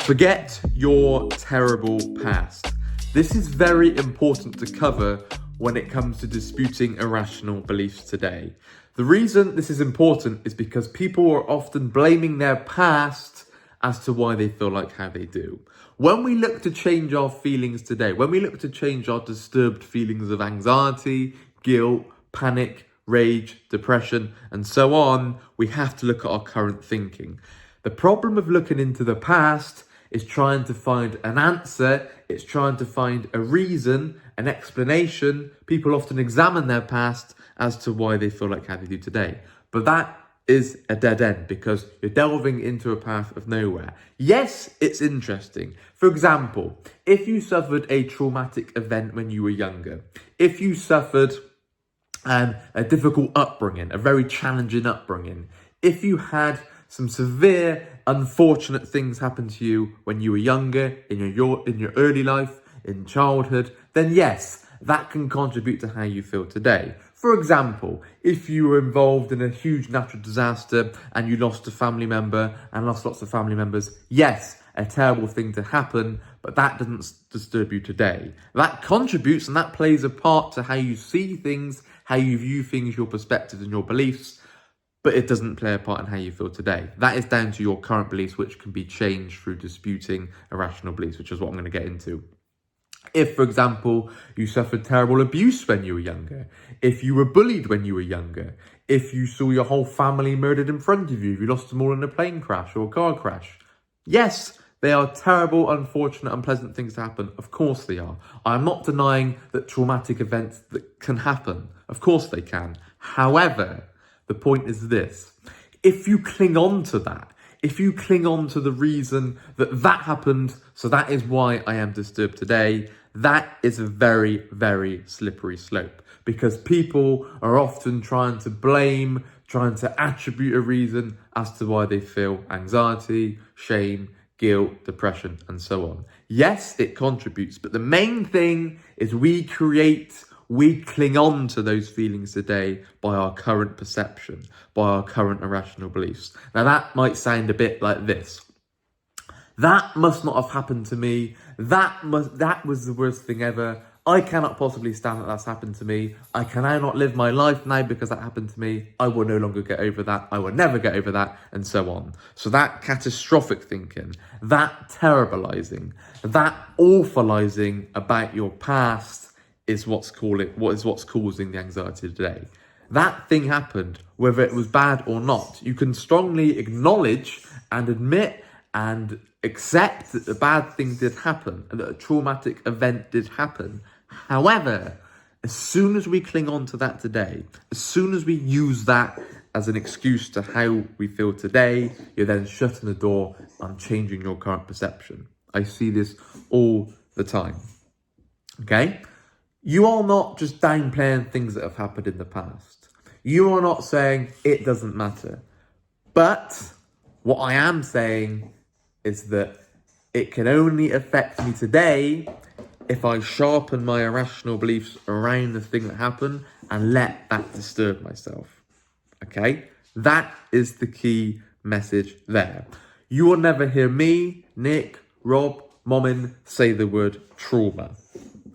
Forget your terrible past. This is very important to cover when it comes to disputing irrational beliefs today. The reason this is important is because people are often blaming their past as to why they feel like how they do. When we look to change our feelings today, when we look to change our disturbed feelings of anxiety, guilt, panic, rage, depression, and so on, we have to look at our current thinking. The problem of looking into the past is trying to find an answer, it's trying to find a reason, an explanation. People often examine their past as to why they feel like how they do today. But that is a dead end because you're delving into a path of nowhere. Yes, it's interesting. For example, if you suffered a traumatic event when you were younger, if you suffered a difficult upbringing, a very challenging upbringing, if you had some severe, unfortunate things happen to you when you were younger, in your early life, in childhood, then yes, that can contribute to how you feel today. For example, if you were involved in a huge natural disaster and you lost a family member and lost lots of family members, yes, a terrible thing to happen, but that doesn't disturb you today. That contributes and that plays a part to how you see things, how you view things, your perspectives and your beliefs, but it doesn't play a part in how you feel today. That is down to your current beliefs, which can be changed through disputing irrational beliefs, which is what I'm going to get into. If, for example, you suffered terrible abuse when you were younger, if you were bullied when you were younger, if you saw your whole family murdered in front of you, if you lost them all in a plane crash or a car crash, yes, they are terrible, unfortunate, unpleasant things to happen. Of course they are. I'm not denying that traumatic events that can happen. Of course they can. However, the point is this: if you cling on to that, if you cling on to the reason that that happened, so that is why I am disturbed today, that is a very, very slippery slope, because people are often trying to blame, trying to attribute a reason as to why they feel anxiety, shame, guilt, depression, and so on. Yes, it contributes, but the main thing is we cling on to those feelings today by our current perception, by our current irrational beliefs. Now that might sound a bit like this: that must not have happened to me. That was the worst thing ever. I cannot possibly stand that that's happened to me. I can now not live my life now because that happened to me. I will no longer get over that. I will never get over that, and so on. So that catastrophic thinking, that terribilizing, that awfulizing about your past is what's causing the anxiety today. That thing happened, whether it was bad or not. You can strongly acknowledge and admit and accept that the bad thing did happen and that a traumatic event did happen. However, as soon as we cling on to that today, as soon as we use that as an excuse to how we feel today, you're then shutting the door on changing your current perception. I see this all the time. Okay? You are not just downplaying things that have happened in the past. You are not saying it doesn't matter. But what I am saying is that it can only affect me today if I sharpen my irrational beliefs around the thing that happened and let that disturb myself. Okay? That is the key message there. You will never hear me, Nick, Rob, Momin say the word trauma.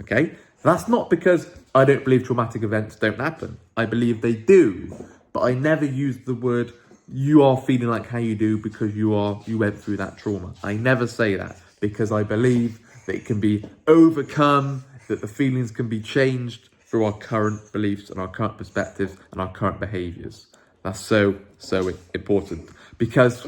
Okay? That's not because I don't believe traumatic events don't happen. I believe they do. But I never use the word you are feeling like how you do because you went through that trauma. I never say that because I believe that it can be overcome, that the feelings can be changed through our current beliefs and our current perspectives and our current behaviours. That's so important. Because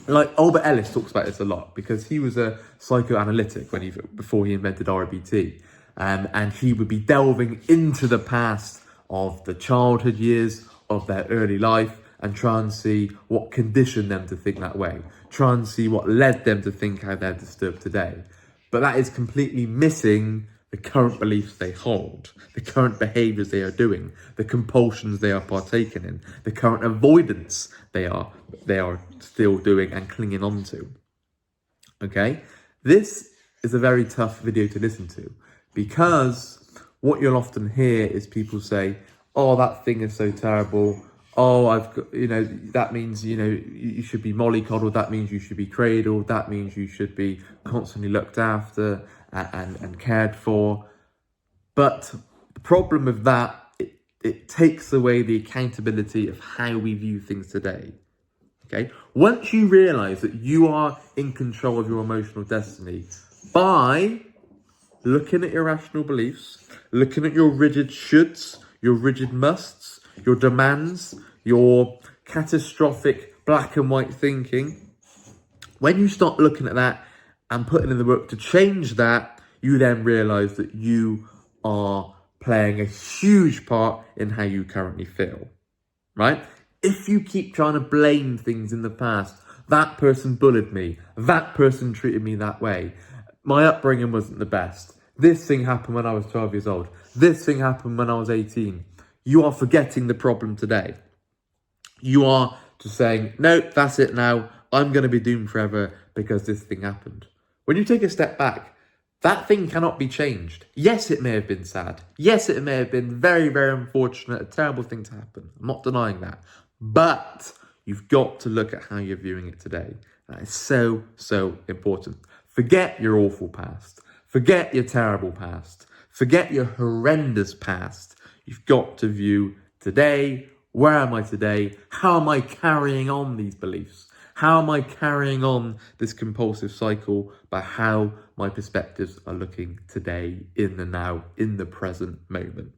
like Albert Ellis talks about this a lot, because he was a psychoanalytic before he invented RBT. And he would be delving into the past of the childhood years of their early life and try and see what conditioned them to think that way. Try and see what led them to think how they're disturbed today. But that is completely missing the current beliefs they hold, the current behaviours they are doing, the compulsions they are partaking in, the current avoidance they are still doing and clinging on to. Okay? This is a very tough video to listen to, because what you'll often hear is people say, oh, that thing is so terrible. oh, I've got, that means, you should be mollycoddled, that means you should be cradled, that means you should be constantly looked after and cared for. But the problem with that, it takes away the accountability of how we view things today. Okay? Once you realize that you are in control of your emotional destiny by looking at your rational beliefs, looking at your rigid shoulds, your rigid musts, your demands, your catastrophic black and white thinking, when you start looking at that and putting in the work to change that, you then realize that you are playing a huge part in how you currently feel, right? If you keep trying to blame things in the past, that person bullied me, that person treated me that way, my upbringing wasn't the best, this thing happened when I was 12 years old, this thing happened when I was 18, you are forgetting the problem today. You are just saying, no, that's it now, I'm going to be doomed forever because this thing happened. When you take a step back, that thing cannot be changed. Yes, it may have been sad. Yes, it may have been very, very unfortunate, a terrible thing to happen. I'm not denying that. But you've got to look at how you're viewing it today. That is so, so important. Forget your awful past. Forget your terrible past. Forget your horrendous past. You've got to view today. Where am I today? How am I carrying on these beliefs? How am I carrying on this compulsive cycle by how my perspectives are looking today, in the now, in the present moment?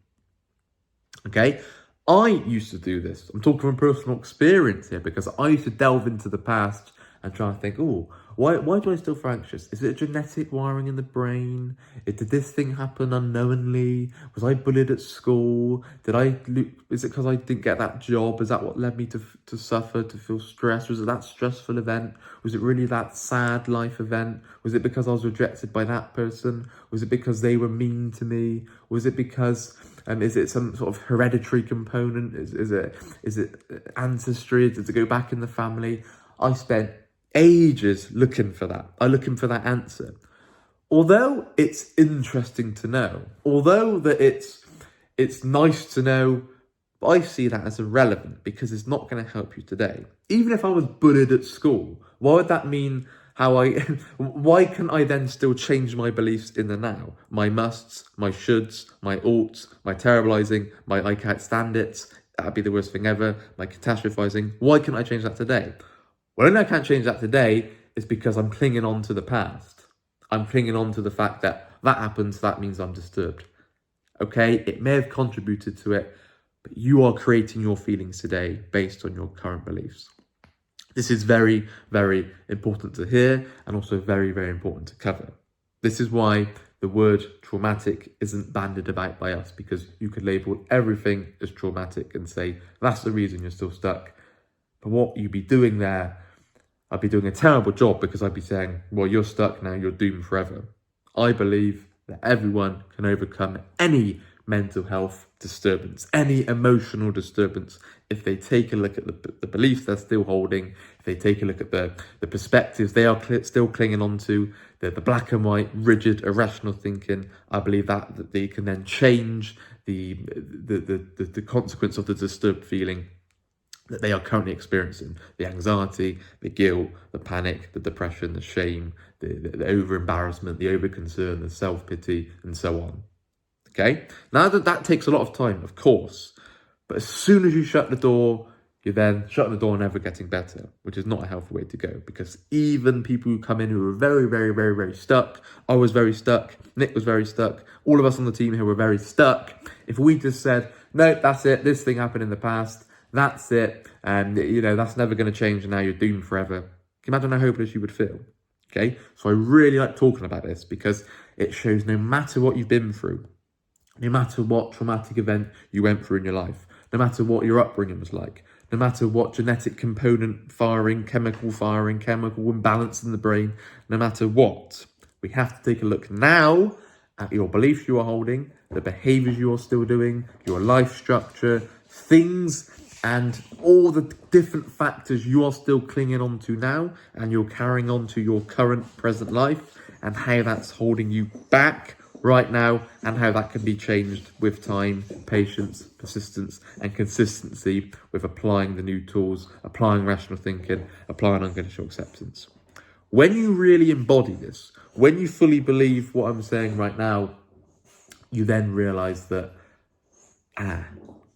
Okay, I used to do this. I'm talking from personal experience here because I used to delve into the past and try and think, oh, why do I still feel anxious? Is it a genetic wiring in the brain? Did this thing happen unknowingly? Was I bullied at school? Is it because I didn't get that job? Is that what led me to suffer, to feel stressed? Was it that stressful event? Was it really that sad life event? Was it because I was rejected by that person? Was it because they were mean to me? Was it because, is it some sort of hereditary component? Is it ancestry? Does it go back in the family? I spent ages looking for that. I'm looking for that answer. Although it's interesting to know, although that it's nice to know, but I see that as irrelevant because it's not going to help you today. Even if I was bullied at school, what would that mean? Why can I then still change my beliefs in the now? My musts, my shoulds, my oughts, my terribilizing, my I can't stand it, that'd be the worst thing ever, my catastrophizing. Why can't I change that today? Well, I can't change that today is because I'm clinging on to the past. I'm clinging on to the fact that happens, that means I'm disturbed. Okay, it may have contributed to it, but you are creating your feelings today based on your current beliefs. This is very, very important to hear and also very, very important to cover. This is why the word traumatic isn't bandied about by us, because you could label everything as traumatic and say, that's the reason you're still stuck. But what you'd be doing there, I'd be doing a terrible job because I'd be saying, well, you're stuck now, you're doomed forever. I believe that everyone can overcome any mental health disturbance, any emotional disturbance, if they take a look at the beliefs they're still holding, if they take a look at the perspectives they are still clinging on to, the black and white, rigid, irrational thinking. I believe that they can then change the consequence of the disturbed feeling that they are currently experiencing, the anxiety, the guilt, the panic, the depression, the shame, the over-embarrassment, the over-concern, the self-pity, and so on. Okay? Now that takes a lot of time, of course, but as soon as you shut the door, you're then shutting the door and never getting better, which is not a healthy way to go, because even people who come in who are very, very, very, very stuck, I was very stuck, Nick was very stuck, all of us on the team here were very stuck. If we just said, no, that's it, this thing happened in the past, that's it, and that's never going to change, and now you're doomed forever. Can you imagine how hopeless you would feel? Okay, so I really like talking about this because it shows no matter what you've been through, no matter what traumatic event you went through in your life, no matter what your upbringing was like, no matter what genetic component firing, chemical imbalance in the brain, no matter what, we have to take a look now at your beliefs you are holding, the behaviors you are still doing, your life structure, things and all the different factors you are still clinging on to now and you're carrying on to your current present life and how that's holding you back right now, and how that can be changed with time, patience, persistence, and consistency with applying the new tools, applying rational thinking, applying unconditional acceptance. When you really embody this, when you fully believe what I'm saying right now, you then realize that,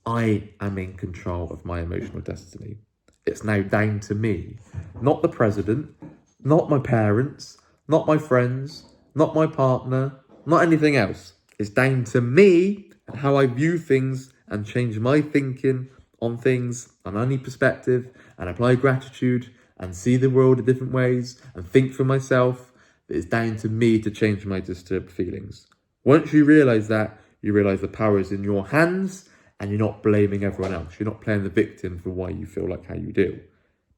I am in control of my emotional destiny. It's now down to me, not the president, not my parents, not my friends, not my partner, not anything else. It's down to me and how I view things and change my thinking on things on any perspective and apply gratitude and see the world in different ways and think for myself. It's down to me to change my disturbed feelings. Once you realize that, you realize the power is in your hands and you're not blaming everyone else. You're not playing the victim for why you feel like how you do.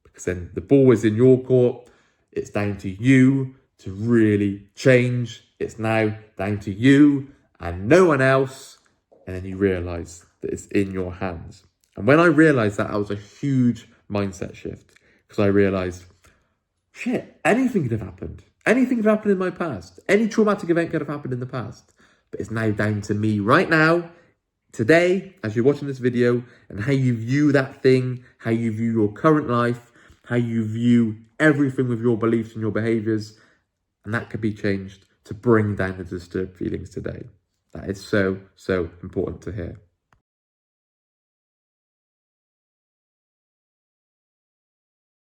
Because then the ball is in your court. It's down to you to really change. It's now down to you and no one else. And then you realize that it's in your hands. And when I realized that, was a huge mindset shift. Because I realized, shit, anything could have happened. Anything could have happened in my past. Any traumatic event could have happened in the past. But it's now down to me right now, today, as you're watching this video, and how you view that thing, how you view your current life, how you view everything with your beliefs and your behaviors. And that can be changed to bring down the disturbed feelings today. That is so, so important to hear.